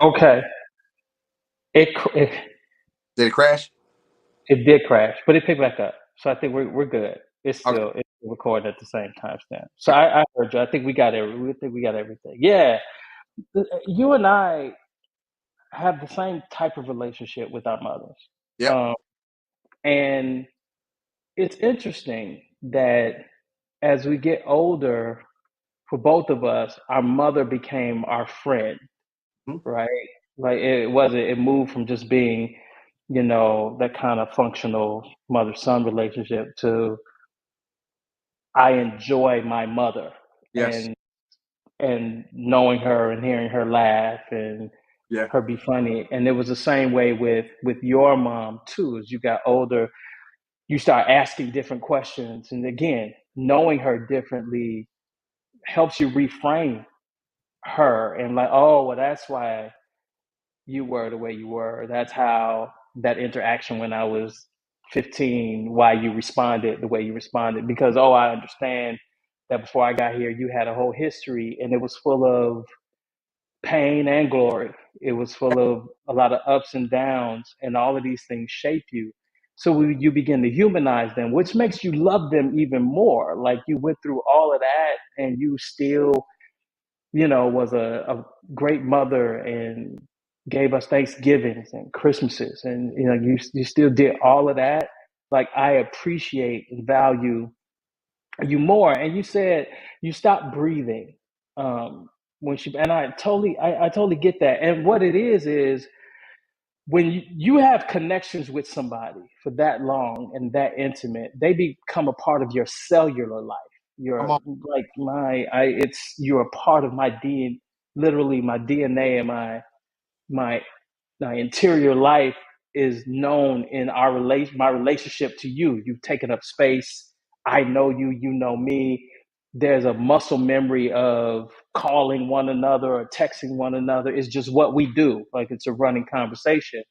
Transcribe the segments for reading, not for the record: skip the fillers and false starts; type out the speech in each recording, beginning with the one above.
Okay. It Did it crash? it did crash, but it picked back up. So I think we're good. Okay. It's still recording at the same timestamp. So I heard you. I think we think we got everything. Yeah. You and I have the same type of relationship with our mothers. Yep. Um, and it's interesting that as we get older, for both of us, our mother became our friend, Mhm. right? Like it moved from just being, that kind of functional mother son relationship to I enjoy my mother Yes. and knowing her and hearing her laugh and Yeah. her be funny. And it was the same way with your mom too. As you got older, you start asking different questions, and again, knowing her differently helps you reframe her and like, oh, well, that's why you were the way you were. That's how that interaction when I was 15, why you responded the way you responded. Because, oh, I understand that before I got here, you had a whole history and it was full of pain and glory. It was full of a lot of ups and downs, and all of these things shape you. So you begin to humanize them, which makes you love them even more. Like you went through all of that and you still was a great mother and gave us Thanksgivings and Christmases, and you still did all of that. Like I appreciate and value you more. And you said you stopped breathing when she, and I totally get that. And what it is when you have connections with somebody for that long and that intimate, they become a part of your cellular life. Come You're on. like you're a part of my DNA, literally my DNA and my my interior life is known in my relationship to you. You've taken up space. I know you, you know me. There's a muscle memory of calling one another or texting one another. It's just what we do. Like it's a running conversation.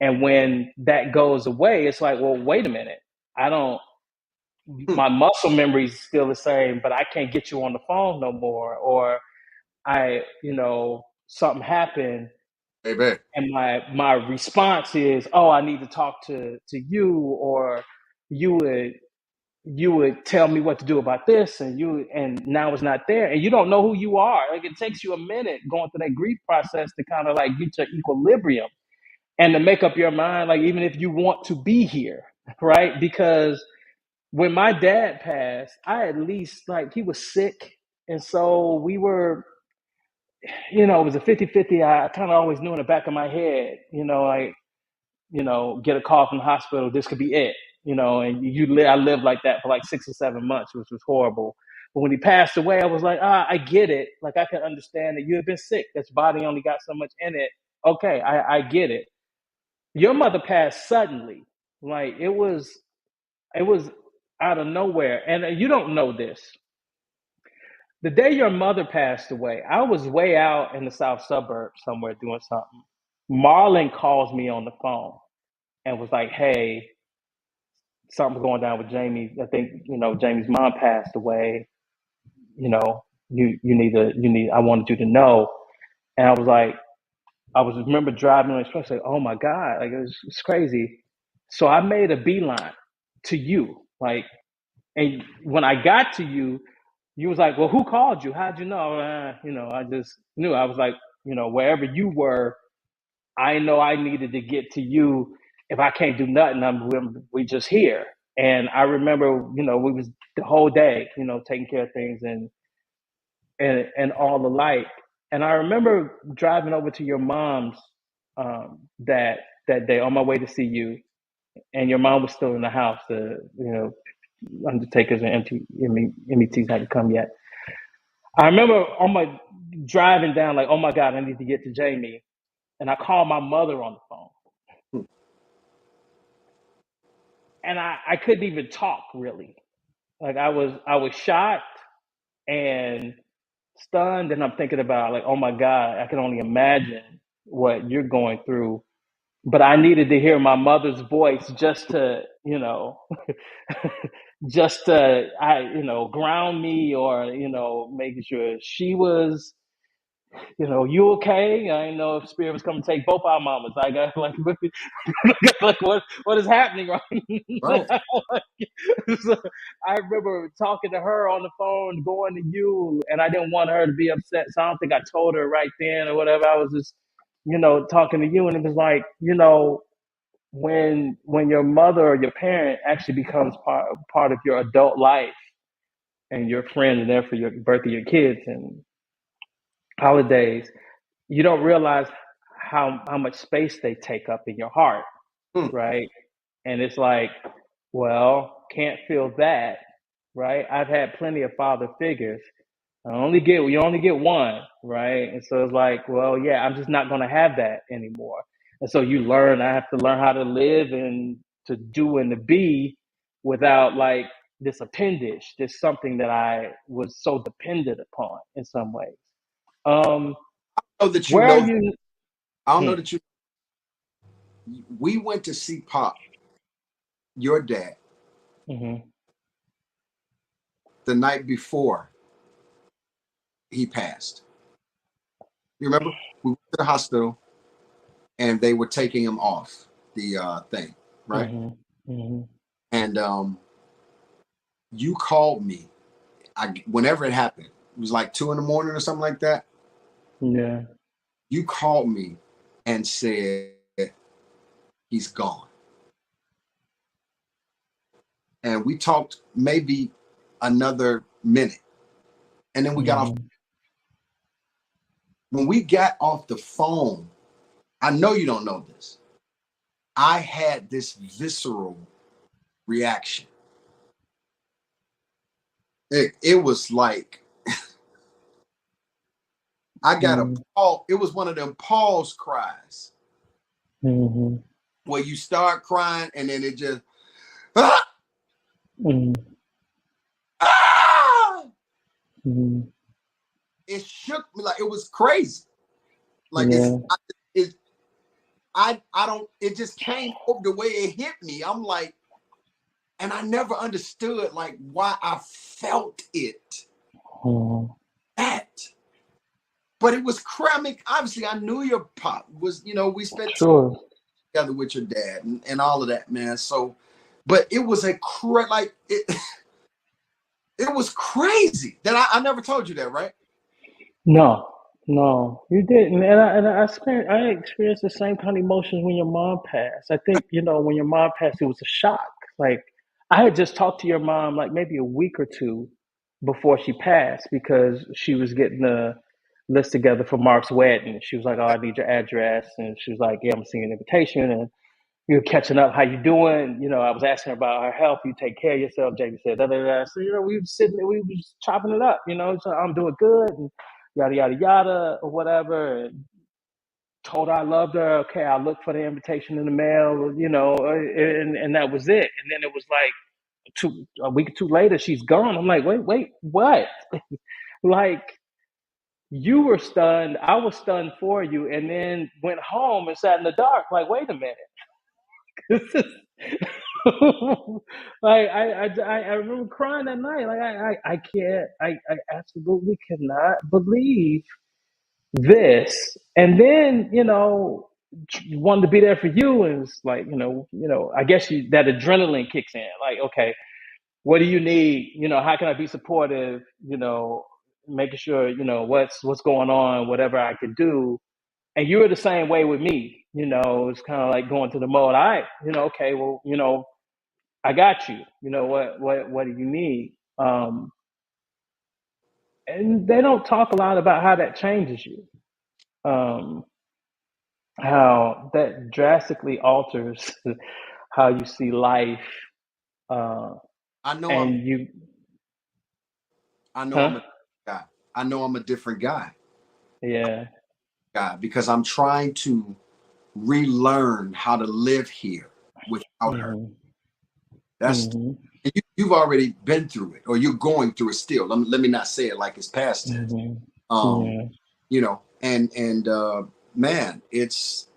And when that goes away, it's like, well, wait a minute. I don't, Hmm. my muscle memory is still the same, but I can't get you on the phone no more. Or something happened Amen. and my response is, oh, I need to talk to you, or you would you would tell me what to do about this, and now it's not there, and you don't know who you are. Like it takes you a minute going through that grief process to kind of like get your equilibrium and to make up your mind, like even if you want to be here, right? Because when my dad passed, I at least like he was sick, and so we were, it was a 50-50. I kind of always knew in the back of my head, like, get a call from the hospital, this could be it, and I lived like that for like 6 or 7 months, which was horrible. But when he passed away, I was like, I get it. Like I can understand that you have been sick. This body only got so much in it. Okay, I get it. Your mother passed suddenly. Like it was out of nowhere. And you don't know this. The day your mother passed away, I was way out in the south suburbs somewhere doing something. Marlon calls me on the phone and was like, "Hey, something's going down with Jamie. I think Jamie's mom passed away. You need. I wanted you to know." And I was like, I was remember driving on the express, like, "Oh my god!" Like it's crazy. So I made a beeline to you, like, and when I got to you, you was like, "Well, who called you? How'd you know?" I just knew. I was like, wherever you were, I know I needed to get to you. If I can't do nothing, we just here. And I remember, we was the whole day, taking care of things and all alike. And I remember driving over to your mom's that day on my way to see you, and your mom was still in the house. Undertakers and METs hadn't come yet. I remember on my driving down, like, oh my God, I need to get to Jamie. And I called my mother on the phone. Hmm. And I couldn't even talk really. Like I was shocked and stunned, and I'm thinking about like, oh my God, I can only imagine what you're going through. But I needed to hear my mother's voice just to, just to ground me, or making sure she was You okay? I didn't know if Spirit was coming to take both our mamas. I got like, like what is happening, right? Right. So I remember talking to her on the phone, going to you, and I didn't want her to be upset. So I don't think I told her right then or whatever. I was just, talking to you, and it was like, when your mother or your parent actually becomes part of your adult life and your friend and there for your birth of your kids and holidays, you don't realize how much space they take up in your heart, Hmm. right? And it's like, well, can't feel that, right? I've had plenty of father figures. You only get one, right? And so it's like, well, yeah, I'm just not going to have that anymore. And so I have to learn how to live and to do and to be without like this appendage, this something that I was so dependent upon in some ways. Um, I know that you where are know. you? I don't Hmm, know that you. We went to see Pop, your dad, mm-hmm, the night before he passed. You remember? We went to the hospital and they were taking him off the thing, right? mm-hmm, mm-hmm. And you called me. Whenever it happened, it was like 2 in the morning or something like that. Yeah. You called me and said he's gone. And we talked maybe another minute. And then we got off. Mm-hmm. When we got off the phone, I know you don't know this. I had this visceral reaction. It was like I got a Paul. It was one of them pause cries Mm-hmm. where you start crying and then it just ah, Mm-hmm. ah! Mm-hmm. It shook me like it was crazy. Like Yeah. I don't. It just came over the way it hit me. I'm like, and I never understood like why I felt it. Mm-hmm. That. But it was cramming. Obviously, I knew your pop was, we spent time Sure. together with your dad and all of that, man. So, but it was like it was crazy that I never told you that, right? No, no, you didn't. I experienced the same kind of emotions when your mom passed. I think, when your mom passed, it was a shock. Like, I had just talked to your mom like maybe a week or two before she passed because she was getting the list together for Mark's wedding. She was like, "Oh, I need your address," and she was like, "Yeah, I'm sending an invitation." And you're catching up. How you doing? I was asking her about her health. You take care of yourself. Jamie said, da, da, da. So, we were sitting there, we was chopping it up, so I'm doing good and yada, yada, yada, or whatever. And told her I loved her. Okay, I'll look for the invitation in the mail, and that was it. And then it was like a week or two later, she's gone. I'm like, wait, what? Like, you were stunned. I was stunned for you. And then went home and sat in the dark. Like, wait a minute. This is like I remember crying that night. Like I can't. I absolutely cannot believe this. And then wanted to be there for you, and it's like I guess that adrenaline kicks in. Like, okay, what do you need? How can I be supportive? Making sure what's going on, whatever I could do. And you were the same way with me. It's kind of like going to the mode. All right, okay, well, I got you. What do you need? And they don't talk a lot about how that changes you. Um, how that drastically alters how you see life. Uh, I know I'm. and you, I know I'm huh? a guy. I know I'm a different Yeah. guy because I'm trying to relearn how to live here without her. Hmm. That's Hmm. and you've already been through it, or you're going through it still. Let me not say it like it's past tense. Hmm. Um, Yeah. and man, it's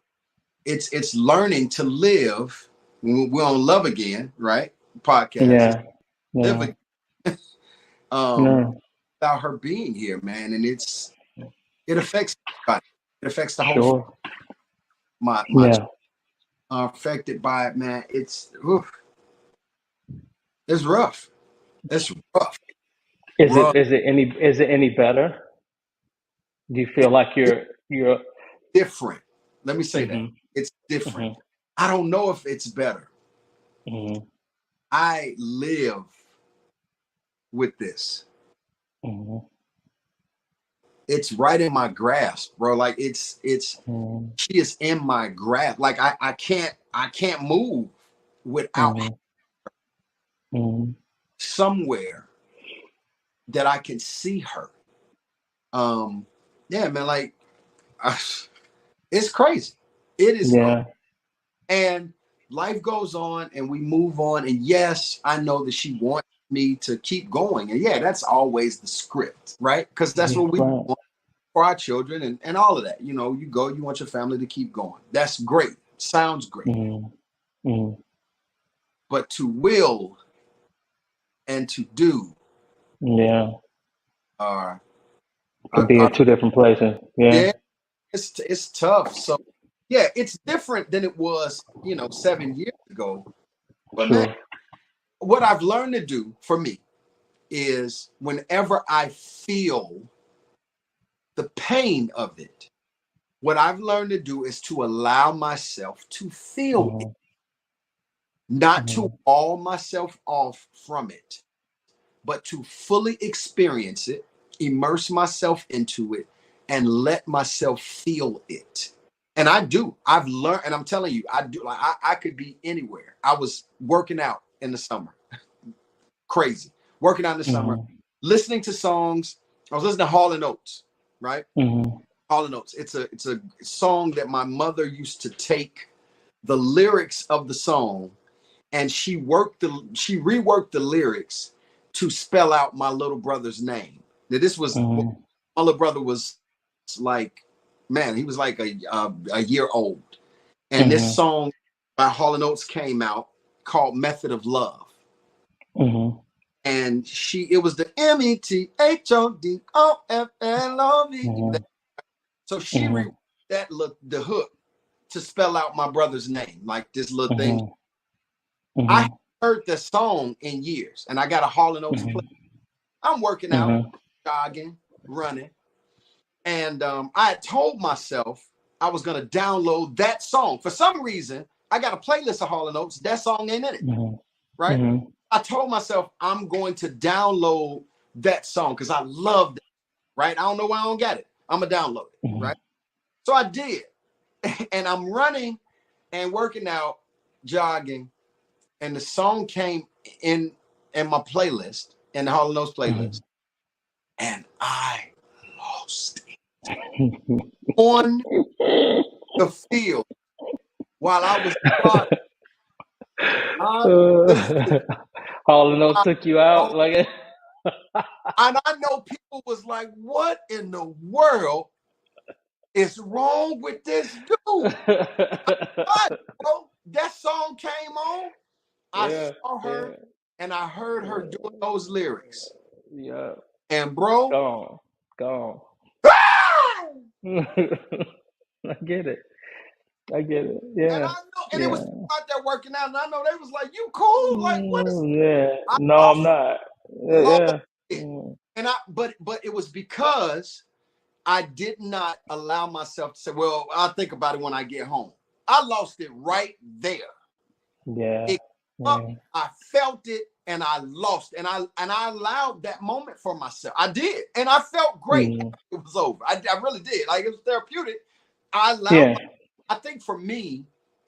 learning to live. We're on Love Again, right? Podcast. It's Yeah. live Yeah. again, um, No. without her being here, man. And it's It affects everybody. It affects the whole Sure. my Yeah. are affected by it, man. It's rough. It's rough. Rough. Is it any better? Do you feel like It's you're different. Let me say that. mhm, It's different. mhm, I don't know if it's better. mhm, I live with this. mhm, It's right in my grasp, bro. Like it's mhm, she is in my grasp. Like I can't move without mhm, mhm. somewhere that I can see her. Um, yeah, man, like it's crazy. It is crazy. Yeah. And life goes on and we move on. And yes, I know that she wants me to keep going. And yeah, that's always the script, right? Because that's Yeah. what we Right. want for our children and all of that. You know, you go, you want your family to keep going. That's great. Sounds great. Mhm, mhm. But to will and to do Yeah. are, Could be in are two different places. Yeah. yeah, it's tough. So yeah, it's different than it was, 7 years ago. But man, Sure. what I've learned to do for me is whenever I feel the pain of it, what I've learned to do is to allow myself to feel it, Mhm, not to mhm, wall myself off from it, but to fully experience it, immerse myself into it, and let myself feel it. And I do. I've learned, and I'm telling you, I do. Like I could be anywhere. I was working out in the summer, crazy, working out in the summer, mhm, listening to songs. I was listening to Hall and Oates, right? mhm, Hall and Oates. It's a song that my mother used to take the lyrics of the song and she reworked the lyrics to spell out my little brother's name. Now this was mhm, my little brother was like, man, he was like a year old, and this mhm, song by Hall and Oates came out called "Method of Love," mhm, and it was the METHODOFLOVE. mhm, So she rewrote mhm, the hook to spell out my brother's name, like this little thing. mhm, I mhm, heard the song in years, and I got a Hall and Oates play. mhm, I'm working out, mhm, jogging, running, and I had told myself I was gonna download that song. For some reason, I got a playlist of Hall and Oates. That song ain't in it, mhm, right? mhm, I told myself I'm going to download that song because I loved it, right? I don't know why I don't get it. I'm gonna download it, mhm, right? So I did, and I'm running and working out, jogging, and the song came in my playlist, in the Hall and Oates playlist, and I lost it on the field while I was jogging. I'm listening. Hall and Oates I'm took you out on, like and I know people was like, "What in the world is wrong with this dude?" What, bro? That song came on. I yeah, saw yeah, her, and I heard her doing those lyrics, yeah. and bro, Gone, gone. ah! I get it. I get it. And Yeah, I know, and it yeah. was out there working out, and I know they was like, "You cool? Like, what is?" Yeah. I No, I'm lost, not. lost Yeah. it, Mm, and but it was because I did not allow myself to say, "Well, I'll think about it when I get home." I lost it right there. yeah. It up, Yeah. I felt it, and I lost, and I allowed that moment for myself. I did, and I felt great Mm, after it was over. I really did. Like it was therapeutic. I allowed yeah. I think for me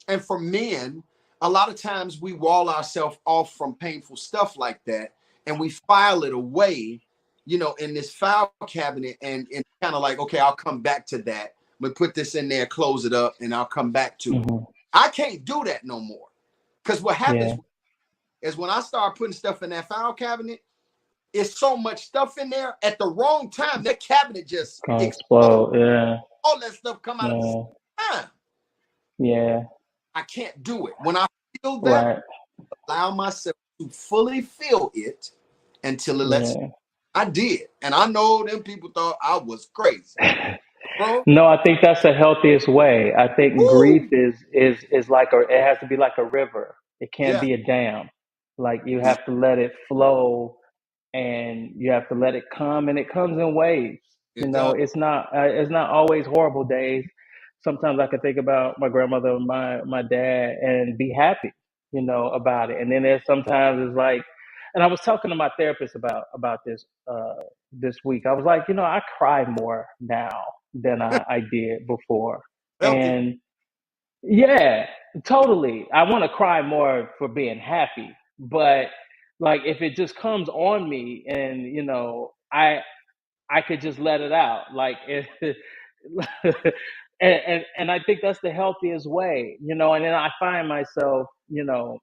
and for men, a lot of times we wall ourselves off from painful stuff like that and we file it away, in this file cabinet and kind of like, okay, I'll come back to that. I'm gonna put this in there, close it up, and I'll come back to it. Hmm. I can't do that no more. Because what happens Yeah. is when I start putting stuff in that file cabinet, it's so much stuff in there at the wrong time. That cabinet just Gonna explodes. explode. Yeah. All that stuff come out at the Yeah. same time. Yeah. I can't do it. When I feel that, Right. allow myself to fully feel it until it lets. Yeah. I did, and I know them people thought I was crazy. bro. No, I think that's the healthiest way. I think grief Woo! is like a it has to be like a river. It can't Yeah, be a dam. Like you have to let it flow and you have to let it come, and it comes in waves. You it know, does. it's not always horrible days. Sometimes I can think about my grandmother and my dad and be happy, you know, about it. And then there's sometimes it's like, and I was talking to my therapist about this this week. I was like, you know, I cry more now than I did before, Healthy. and yeah, totally. I want to cry more for being happy, but like if it just comes on me and you know, I could just let it out. Like it, and I think that's the healthiest way, you know, and then I find myself, you know,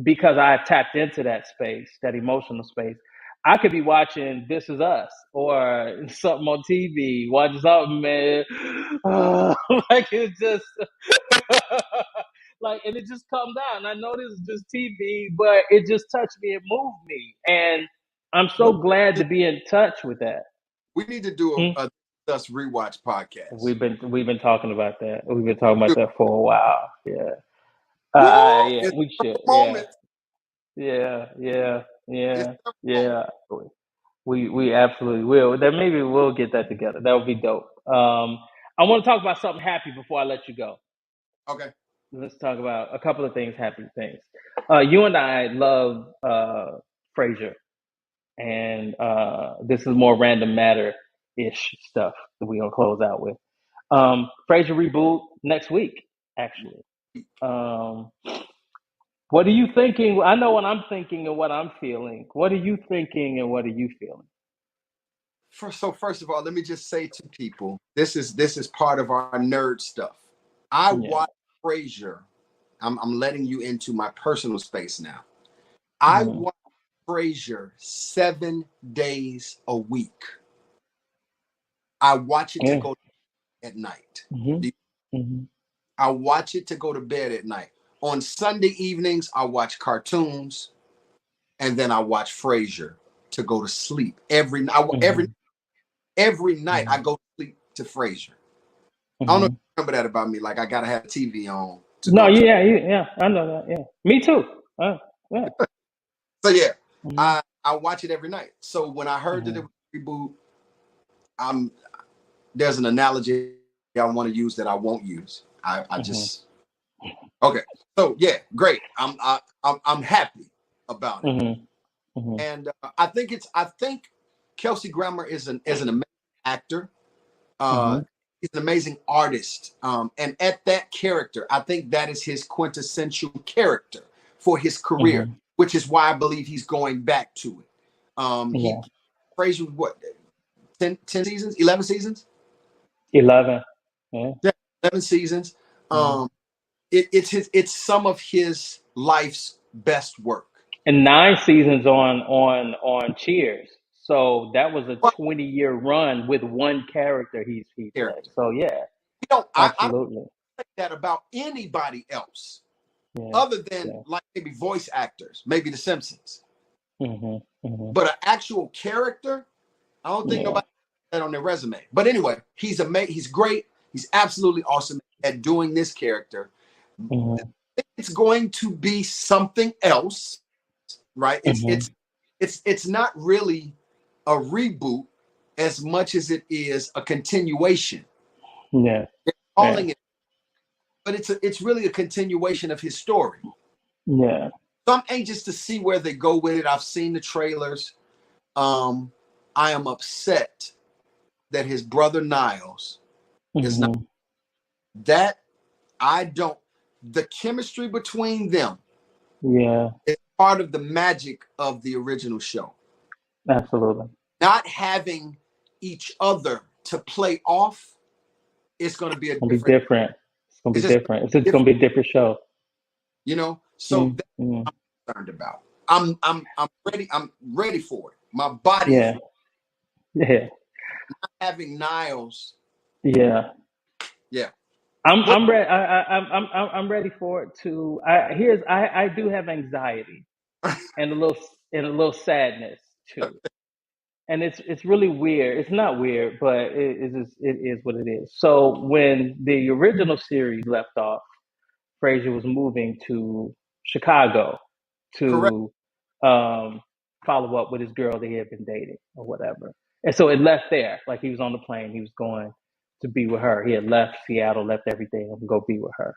because I've tapped into that space, that emotional space. I could be watching This Is Us or something on TV, watching something, man. Like it's just like, and it just comes out. And I know this is just TV, but it just touched me. It moved me, and I'm so We glad to be in touch with that. we need to do Hmm? a us rewatch podcast. We've been talking about that. We've been talking about that for a while. Yeah. Woo! Yeah. It's We should. Yeah. moments. Yeah. Yeah. It's Yeah. moments. Yeah. We absolutely will. Then maybe we'll get that together. That would be dope. I want to talk about something happy before I let you go. Okay. Let's talk about a couple of things, happy things. You and I love Frasier, and this is more random matter ish stuff that we're gonna close out with. Frasier reboot next week, actually. Um, what are you thinking? I know what I'm thinking and what I'm feeling. What are you thinking and what are you feeling? First of all, let me just say to people, this is part of our nerd stuff. I Yeah. watch Frasier. I'm letting you into my personal space now. I Mm-hmm. watch Frasier 7 days a week. I watch it to Yeah. go at night. Mm-hmm. Mm-hmm. I watch it to go to bed at night. On Sunday evenings, I watch cartoons, and then I watch Frasier to go to sleep. Mm-hmm. Every night, I Mm-hmm. go to sleep to Frasier. I don't know if Mm-hmm. you remember that about me. Like I gotta have TV on to No, go to. yeah, I know that. Yeah, me too. Yeah. So yeah, Mm-hmm. I watch it every night. So when I heard that it Mm-hmm. was a reboot, I'm there's an analogy I want to use that I won't use. I Mm-hmm. just okay. So yeah, great. I'm happy about it, Mm-hmm. Mm-hmm. and I think Kelsey Grammer is an amazing actor. Uh, Mm-hmm. he's an amazing artist, and at that character, I think that is his quintessential character for his career, Mm-hmm. which is why I believe he's going back to it. He Yeah. Fraser what 10 seasons, 11 seasons, 11. Yeah. yeah, 11 seasons. Mm-hmm. Um, it's some of his life's best work. And 9 seasons on Cheers. So that was a But 20-year run with one character he played. character, So yeah, I don't absolutely. think that about anybody else Yeah. other than Yeah. like maybe voice actors, maybe The Simpsons. Mm-hmm. Mm-hmm. But an actual character, I don't think Yeah. nobody has that on their resume. But anyway, he's amazing. He's great. He's absolutely awesome at doing this character. Mm-hmm. It's going to be something else, right? Mm-hmm. It's not really a reboot as much as it is a continuation. Yeah. They're Yeah. calling it, but it's really a continuation of his story. Yeah. So I'm anxious to see where they go with it. I've seen the trailers. Um, I am upset that his brother Niles is not Mm-hmm. that I don't the chemistry between them Yeah. is part of the magic of the original show. Absolutely. Not having each other to play off, it's going to be a Gonna be different. different. It's gonna be It's just different. It's just gonna different, be a different show. So that's Mm-hmm. what I'm concerned about. I'm ready. I'm ready for it. My body is Yeah. ready. Yeah. Having Niles. Yeah. Yeah. What? I'm ready. I'm ready for it too. I do have anxiety and a little sadness too. and it's really weird. It's not weird, but it is what it is. So when the original series left off, Frazier was moving to Chicago Correct. to um, follow up with his girl that he had been dating or whatever. And so it left there. Like he was on the plane, he was going to be with her. He had left Seattle, left everything, and go be with her.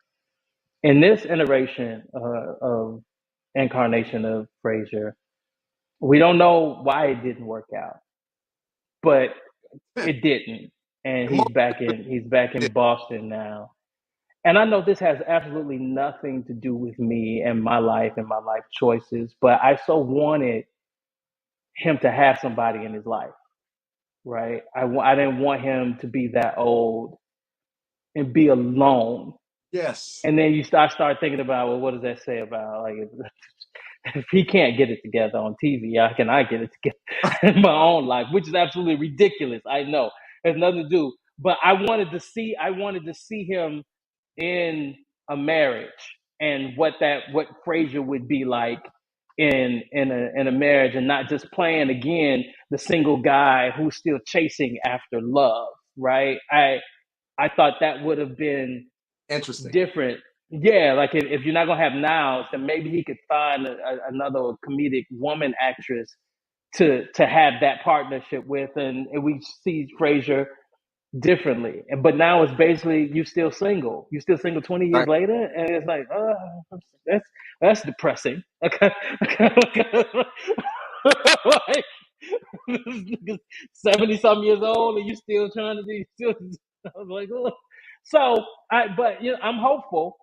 In this iteration of incarnation of Frazier, we don't know why it didn't work out, but it didn't. And Mo- he's back in Boston now. And I know this has absolutely nothing to do with me and my life choices, but I so wanted him to have somebody in his life, right? I didn't want him to be that old and be alone. Yes. And then start thinking about, well, what does that say about like if he can't get it together on TV, how can I get it together in my own life? Which is absolutely ridiculous. I know it has nothing to do, but I wanted to see him in a marriage and what Frazier would be like in a marriage, and not just playing again the single guy who's still chasing after love, right? I thought that would have been Interesting. different. Yeah, like if you're not gonna have Niles, then maybe he could find another comedic woman actress to have that partnership with, and we see Frazier differently. But now it's basically you still single. You still single 20 years Right. later, and it's like, that's that's depressing. Okay, like 70 some years old, and you still trying to do. Still, I was like, oh. So but I'm hopeful.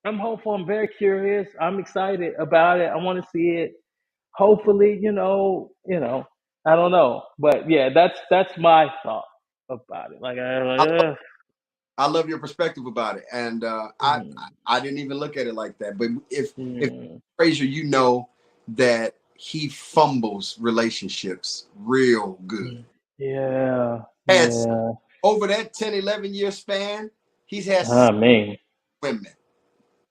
I'm hopeful. I'm very curious. I'm excited about it. I want to see it. Hopefully, I don't know, but yeah, that's my thought about it. Like, I love, I love your perspective about it, and mm, I didn't even look at it like that. But if mm, Frazier, you know that he fumbles relationships real good. yeah, Had yeah. over that 10, 11 year span, he's had I mean, women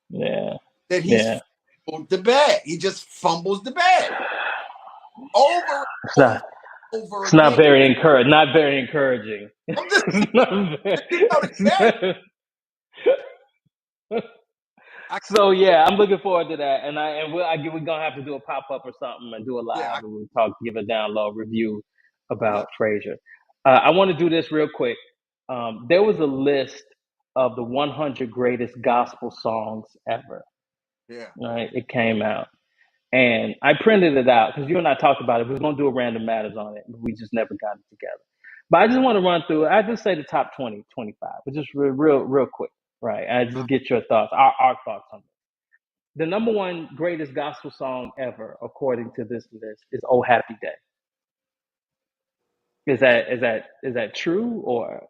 yeah, that he's yeah. fumbled the bag. He just fumbles the bag over, It's over, not. over It's not again. very encourage. Not very encouraging. I'm just, It's not you know, the character. very, I, So yeah, I'm looking forward to that, we're gonna have to do a pop up or something and do a yeah, live, I and we'll talk, give a download review love. about Frasier. I want to do this real quick. There was a list of the 100 greatest gospel songs ever. Yeah, Right, it came out, and I printed it out because you and I talked about it. We were gonna do a random matters on it, but we just never got it together. But I just want to run through it. I just say the top 20, 25, but just real quick, right? I uh, just get your thoughts, our thoughts on it. The number one greatest gospel song ever, according to this list, is "Oh Happy Day." Is that true or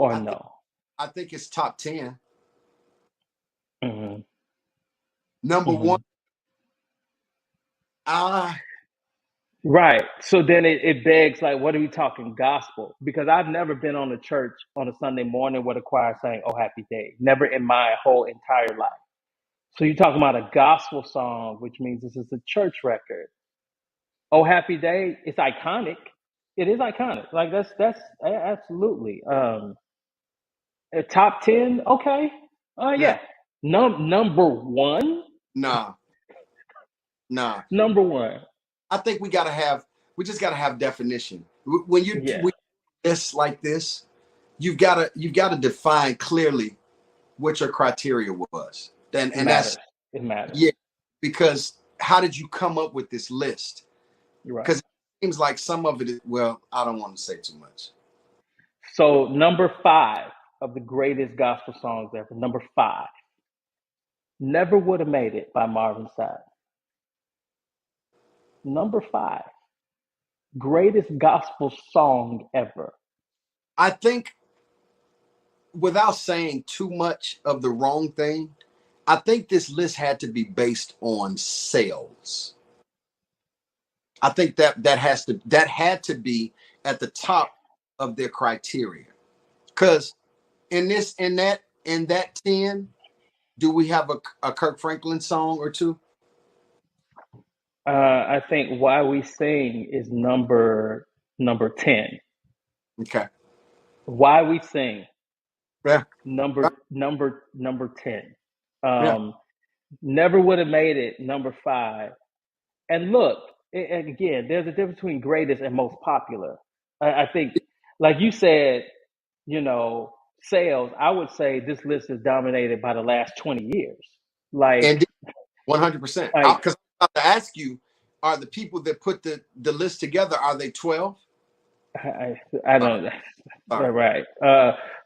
I think no? I think it's top 10. Hmm. Number one, Hmm. ah, Right. So then it begs, like, what are we talking gospel? Because I've never been on a church on a Sunday morning where the choir sang "Oh Happy Day." Never in my whole entire life. So you're talking about a gospel song, which means this is a church record. "Oh Happy Day." It's iconic. It is iconic. Like that's absolutely. Top 10, okay. yeah, Yeah. Number one, nah, nah. number one. I think we just gotta have definition. When Yeah, when this like this, you've gotta define clearly what your criteria was. it And that's matters. It matters. yeah, because how did you come up with this list? You're right. Because it seems like some of it is, well, I don't want to say too much. So number five of the greatest gospel songs ever. Number five, "Never Would Have Made It" by Marvin Sapp. Number five, greatest gospel song ever. I think without saying too much of the wrong thing, I think this list had to be based on sales. I think that had to be at the top of their criteria. Because in that 10, do we have a Kirk Franklin song or two? I think Why We Sing is number 10. Okay. Why We Sing, Yeah. number 10. Yeah. Um, Never Would Have Made It, number 5. And look, and again, there's a difference between greatest and most popular. I think, like you said, sales. I would say this list is dominated by the last 20 years. Like, And 100%. like Because I'm about to ask you, are the people that put the list together, are they 12? I All right. don't. All right. Right.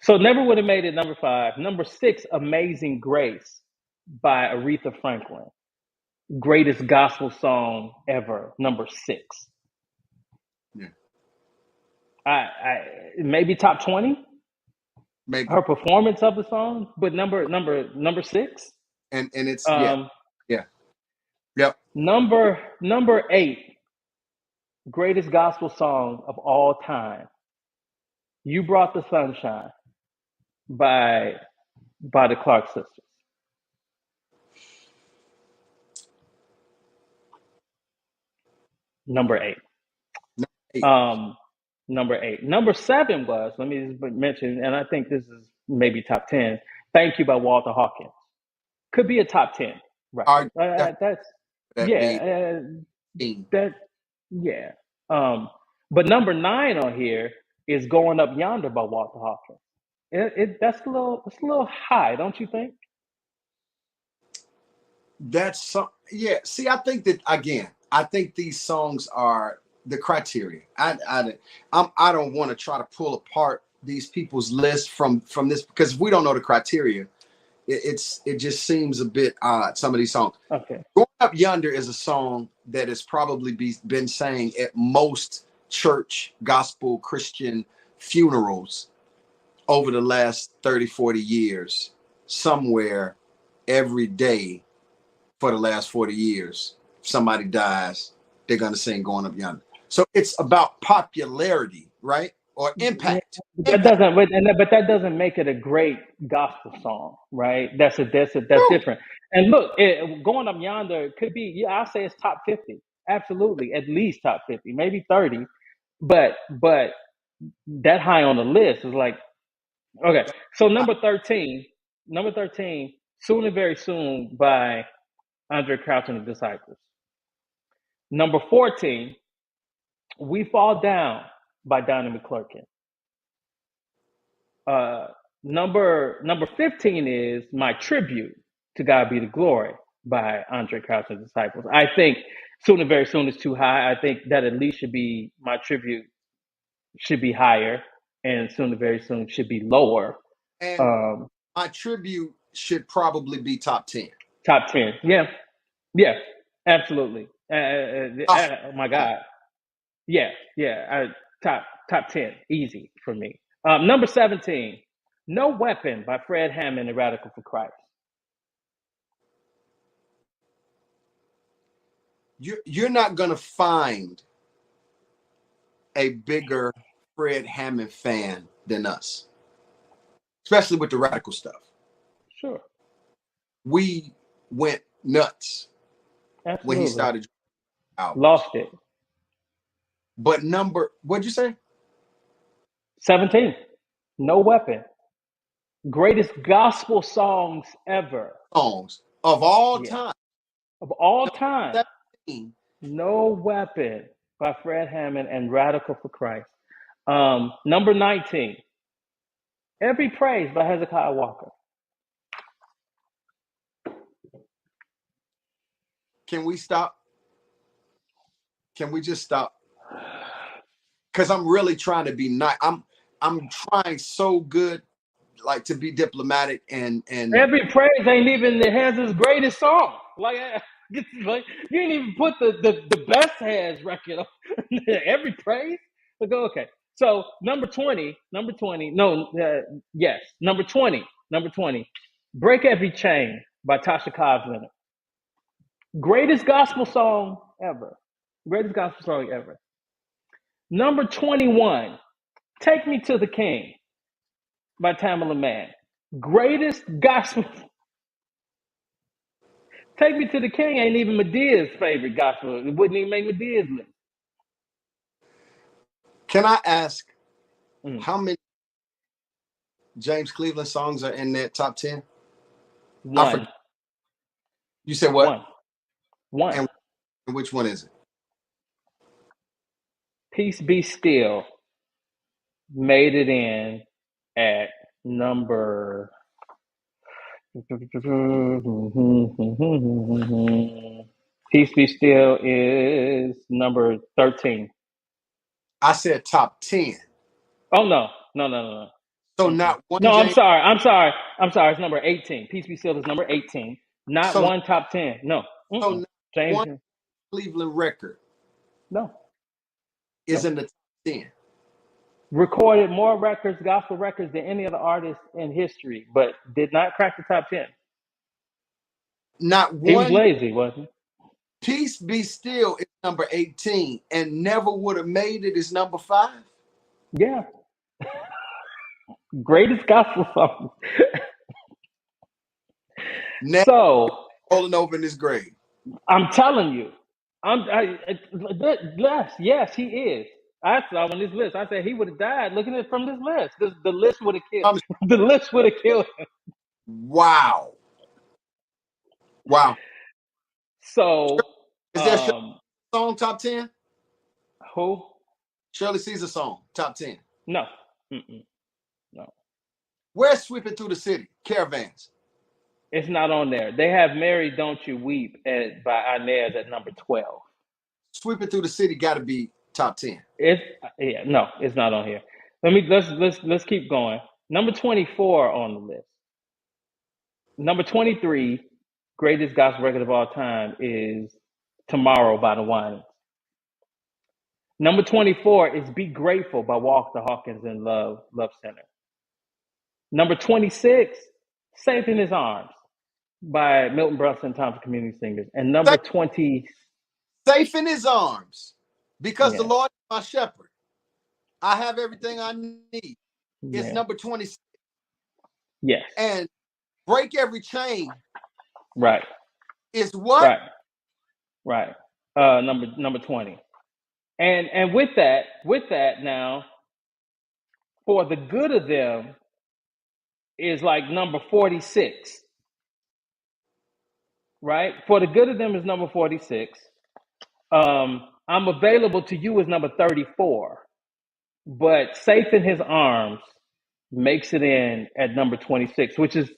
So Never Would Have Made It, number 5. Number 6, Amazing Grace by Aretha Franklin. Greatest gospel song ever. Number 6. Yeah. Maybe top 20. Maybe. Her performance of the song, but number 6. And it's yeah. Um, Yeah. Yep. number 8, greatest gospel song of all time. You Brought the Sunshine by the Clark sisters. Number 8. 8. Um, number 8. Number 7 was, let me just mention, and I think this is maybe top 10. Thank You by Walter Hawkins. Could be a top 10 record. Are that That's that be yeah. 18? That yeah. But number 9 on here is Going Up Yonder by Walter Hawkins. That's a little high, don't you think? That's some yeah. See, I think that again, I think these songs are the criteria. I don't want to try to pull apart these people's list from this because if we don't know the criteria, it just seems a bit odd. Some of these songs. Okay. Going Up Yonder is a song that has probably been sang at most church, gospel, Christian funerals over the last 30, 40 years, somewhere every day for the last 40 years. If somebody dies, they're going to sing Going Up Yonder. So it's about popularity, right? Or Yeah, impact. Impact. but that doesn't make it a great gospel song, right? That's True. different. And look, Going Up Yonder could be, yeah, I'll say it's top 50. Absolutely, at least top 50, maybe 30. But that high on the list is like, okay. So number 13, Soon and Very Soon by Andre Crouch and the Disciples. Number 14, We Fall Down by Donnie McClurkin. Uh, number 15 is My Tribute to God Be the Glory by Andre Crouch and the Disciples. I think Soon and Very Soon is too high. I think that at least should be My Tribute should be higher, and Soon and Very Soon should be lower. And Um, my tribute should probably be top 10. Top 10, yeah, yeah, absolutely. Gospel Oh my song. God, yeah, yeah. Top 10, easy for me. Number 17, No Weapon by Fred Hammond and Radical for Christ. You're not going to find a bigger Fred Hammond fan than us, especially with the radical stuff. Sure, We went nuts when he absolutely. started albums. Lost it. But what'd you say? 17, No Weapon. Greatest gospel songs ever. Songs of all Yeah, time. of all time. 17. No Weapon by Fred Hammond and Radical for Christ. Number 19, Every Praise by Hezekiah Walker. Can we stop? Can we just stop? Because I'm really trying to be nice. I'm trying so good, like to be diplomatic and Every Praise ain't even the Hez's greatest song. Like you ain't even put the best Hez record on Every Praise. But go okay. So number 20. No, yes, number 20. Break Every Chain by Tasha Cobbs Leonard. Greatest gospel song ever. Greatest gospel song ever. Number 21, Take Me to the King by Tamala Mann. Greatest gospel Take Me to the King ain't even Medea's favorite gospel. It wouldn't even make Medea's list. Can I ask Mm. how many James Cleveland songs are in that top 10? I One. forgot. You said what? One. One. And which one is it? Peace Be Still made it in at number. Peace Be Still is number 13. I said top 10. Oh, no. No, no, no, no. So Mm-mm. not one No, I'm James. sorry. I'm sorry. I'm sorry. It's number 18. Peace Be Still is number 18. Not So one top 10. No. so Mm-mm. not James, one Cleveland record no. is No. in the top 10. Recorded more records, gospel records, than any other artist in history, but did not crack the top 10. Not He was one. lazy, wasn't Peace Be Still is number 18, and Never Would Have Made It is number 5. he? Yeah. Greatest gospel song. Never So, rolling over in his grave. I'm telling you, yes, he is. I saw on this list. I said he would have died looking at it from this list. The list would have killed. Um, The list would have killed him. Wow. Wow. So, Is that Shirley um, song top 10? who? Shirley Caesar song top 10. No, mm-mm, no, Where's Sweeping Through the City? Caravans. it's not on there. They have "Mary, Don't You Weep" by Inez at number 12. Sweeping Through the City got to be top 10. It's yeah, no, it's not on here. Let's keep going. Number 24 on the list. Number 23, greatest gospel record of all time, is "Tomorrow" by the Winans. Number 24 is "Be Grateful" by Walker Hawkins and Love Center. Number 26, "Safe in His Arms" by Milton Brunson and Thompson Community Singers. And number Safe, 20, safe in his arms. Because the yeah, Lord is my shepherd. I have everything I need. It's yeah, number 26. yes, And Break Every Chain right, is what? right, right. Number 20. And with that now, "For the Good of Them" is like number 46, right? "For the Good of Them" is number 46. "I'm Available to You" is number 34, but "Safe in His Arms" makes it in at number 26, which is,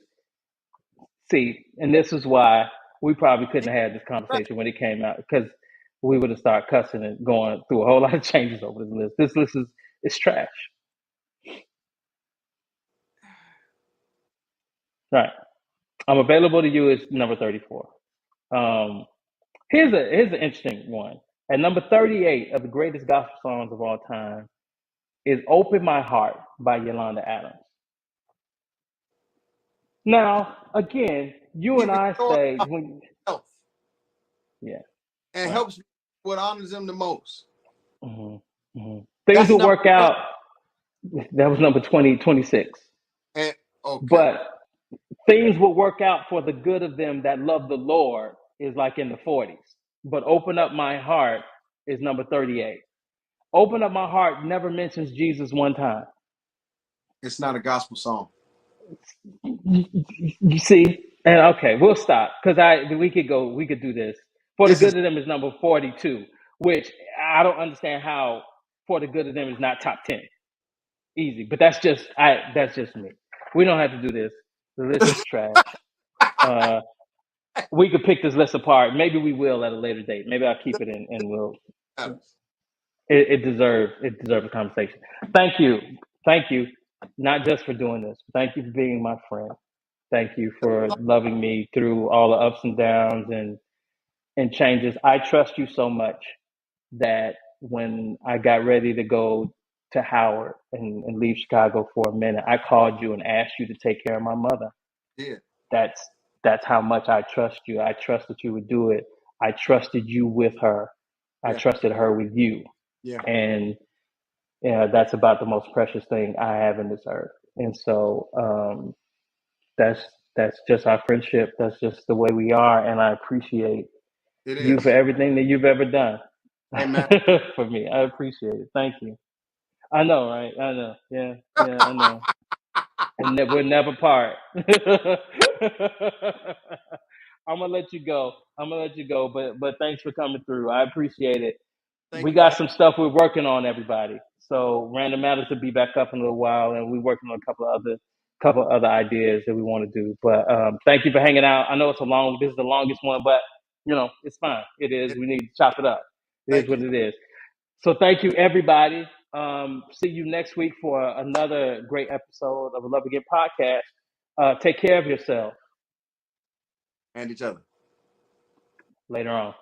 see, and this is why we probably couldn't have had this Right. conversation when it came out, because we would have started cussing and going through a whole lot of changes over this list. This list is trash. Right. "I'm Available to You" is number 34. Um, here's an interesting one. At number 38 of the greatest gospel songs of all time is "Open My Heart" by Yolanda Adams. Now, again, you He and I restores say my when, health yeah, and right. helps me what honors him the most. Hmm. Hmm. Things That's will number work one. out. That was number 26. And okay. But "Things will work out for the good of them that love the Lord" is like in the 40s. But "Open Up My Heart" is number 38. "Open Up My Heart" never mentions Jesus one time. It's not a gospel song. You see? And okay, we'll stop, because we could do this. "For the This is Good of Them" is number 42, which I don't understand how "For the Good of Them" is not top 10. Easy. But that's just me. We don't have to do this. The list is trash. Uh, we could pick this list apart. Maybe we will at a later date. Maybe I'll keep it in, and we'll. It deserves a conversation. Thank you, not just for doing this. Thank you for being my friend. Thank you for loving me through all the ups and downs and changes. I trust you so much that when I got ready to go to Howard and leave Chicago for a minute, I called you and asked you to take care of my mother. yeah, That's that's how much I trust you. I trust that you would do it. I trusted you with her. I yeah, trusted her with you. yeah. And yeah, that's about the most precious thing I have in this earth. And so that's that's just our friendship. That's just the way we are, and I appreciate It you for is. everything that you've ever done Hey man. for me. I appreciate it. Thank you. I know, right? I know. Yeah, yeah, I know. And we'll never part. I'm gonna let you go. I'm gonna let you go. But thanks for coming through. I appreciate it. Thank We you for got having some stuff we're working on, everybody. So Random Matters will be back up in a little while, and we're working on a couple of other ideas that we want to do. But thank you for hanging out. I know it's a long. This is the longest one, but it's fine. It is. it. We need to chop it up. It is Thank what you. it is. So thank you, everybody. See you next week for another great episode of the Love Again podcast. Take care of yourself. And each other. Later on.